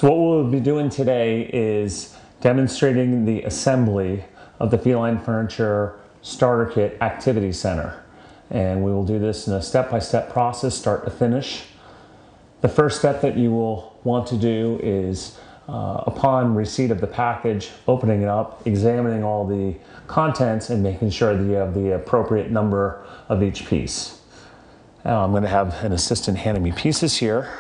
So what we'll be doing today is demonstrating the assembly of the Feline Furniture Starter Kit Activity Center. And we will do this in a step-by-step process, start to finish. The first step that you will want to do is, upon receipt of the package, opening it up, examining all the contents and making sure that you have the appropriate number of each piece. Now I'm going to have an assistant handing me pieces here.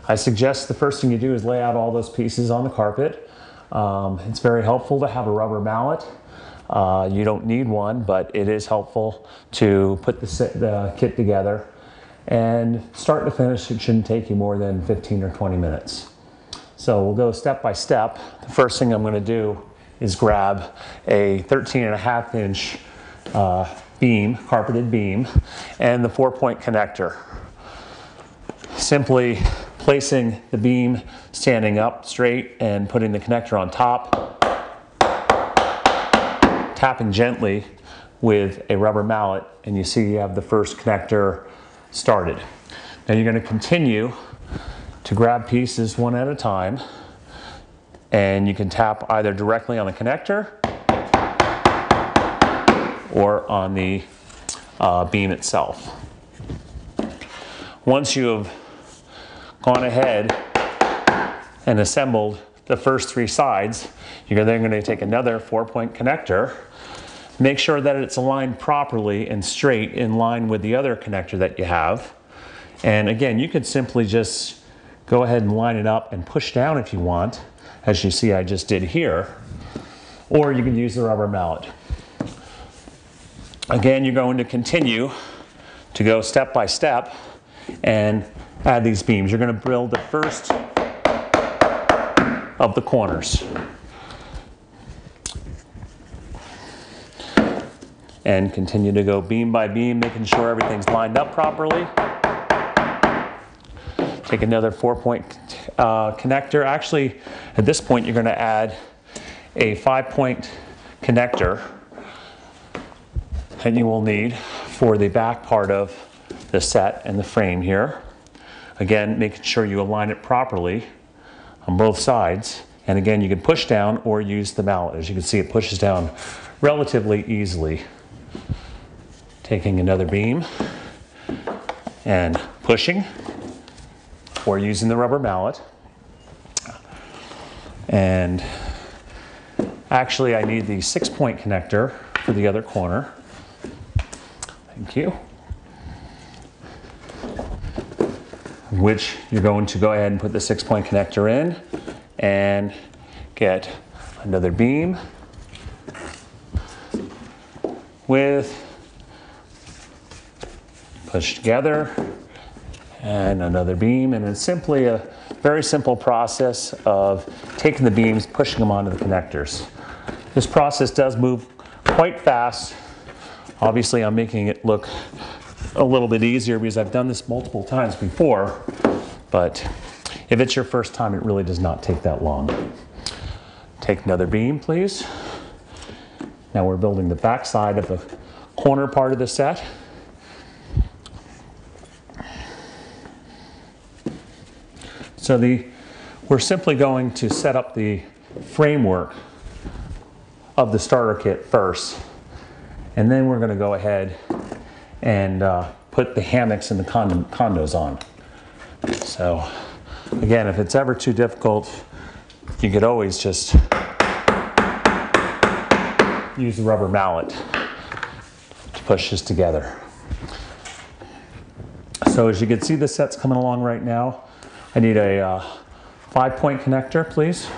I suggest the first thing you do is lay out all those pieces on the carpet. It's very helpful to have a rubber mallet. You don't need one, but it is helpful to put the kit together. And start to finish, it shouldn't take you more than 15 or 20 minutes. So we'll go step by step. The first thing I'm going to do is grab a 13.5 inch beam, carpeted beam, and the 4-point connector. Simply placing the beam standing up straight and putting the connector on top, tapping gently with a rubber mallet, and you see you have the first connector started. Now you're going to continue to grab pieces one at a time, and you can tap either directly on the connector or on the beam itself. Once you have gone ahead and assembled the first 3 sides, you're then going to take another 4-point connector. Make sure that it's aligned properly and straight in line with the other connector that you have. And again, you could simply just go ahead and line it up and push down if you want, as you see I just did here, or you can use the rubber mallet. Again, you're going to continue to go step by step and add these beams. You're going to build the first of the corners. And continue to go beam by beam, making sure everything's lined up properly. Take another 4-point connector. Actually, at this point, you're going to add a 5-point connector that you will need for the back part of the set and the frame here. Again, making sure you align it properly on both sides. And again, you can push down or use the mallet. As you can see, it pushes down relatively easily. Taking another beam and pushing, or using the rubber mallet. And actually, I need the 6-point connector for the other corner. Thank you. Which you're going to go ahead and put the 6-point connector in and get another beam with push together and another beam, and it's simply a very simple process of taking the beams, pushing them onto the connectors. This process does move quite fast. Obviously, I'm making it look a little bit easier because I've done this multiple times before, but if it's your first time, it really does not take that long. Take another beam, please. Now we're building the back side of the corner part of the set. So we're simply going to set up the framework of the starter kit first, and then we're going to go ahead and put the hammocks and the condos on. So again, if it's ever too difficult, you could always just use the rubber mallet to push this together. So as you can see, the set's coming along right now. I need a 5-point connector, please.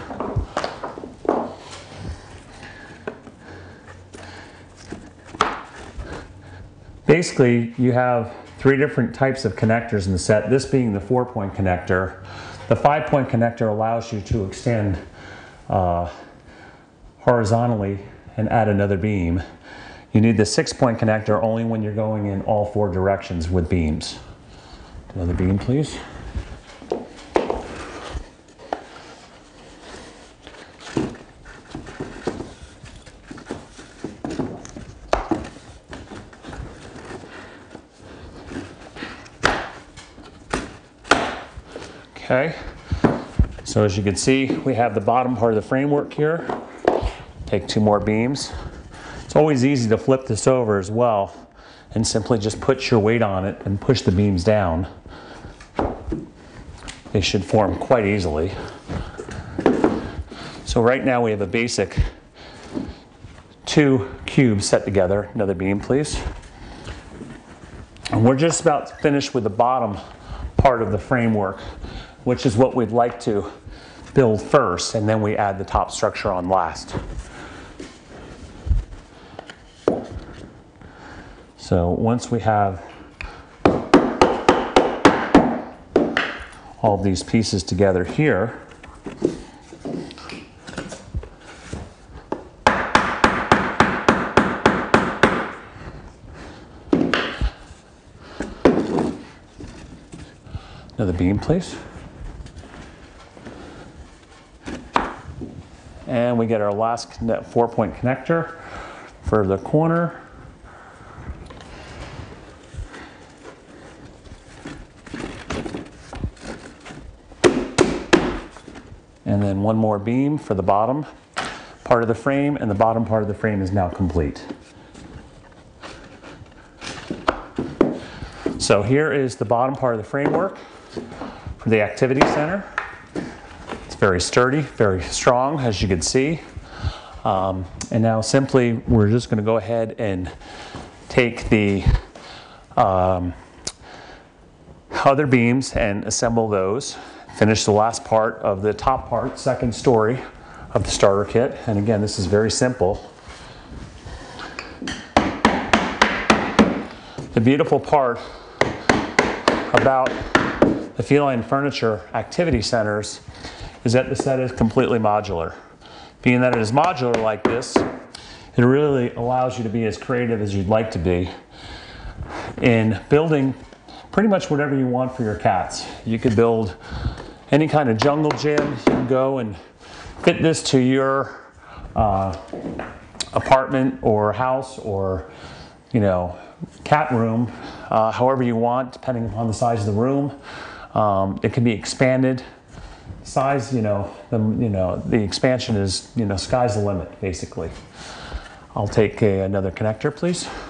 Basically, you have 3 different types of connectors in the set, this being the 4-point connector. The 5-point connector allows you to extend horizontally and add another beam. You need the 6-point connector only when you're going in all 4 directions with beams. Another beam, please. Okay, so So as you can see, we have the bottom part of the framework here. Take 2 more beams. It's always easy to flip this over as well and simply just put your weight on it and push the beams down. They should form quite easily. So right now we have a basic 2 cubes set together. Another beam, please. And we're just about finished with the bottom part of the framework, which is what we'd like to build first, and then we add the top structure on last. So once we have all of these pieces together here, another beam, please. And we get our last 4-point connector for the corner. And then 1 more beam for the bottom part of the frame, and the bottom part of the frame is now complete. So here is the bottom part of the framework for the activity center. It's very sturdy, very strong, as you can see. And now simply we're just going to go ahead and take the other beams and assemble those. Finish the last part of the top part, 2nd story of the starter kit. And again, this is very simple. The beautiful part about the Feline Furniture Activity Centers is that the set is completely modular. Being that it is modular like this, it really allows you to be as creative as you'd like to be in building pretty much whatever you want for your cats. You could build any kind of jungle gym. You can go and fit this to your apartment or house or, you know, cat room, however you want, depending upon the size of the room. It can be expanded. Size, the expansion is, sky's the limit, basically. I'll take another connector, please.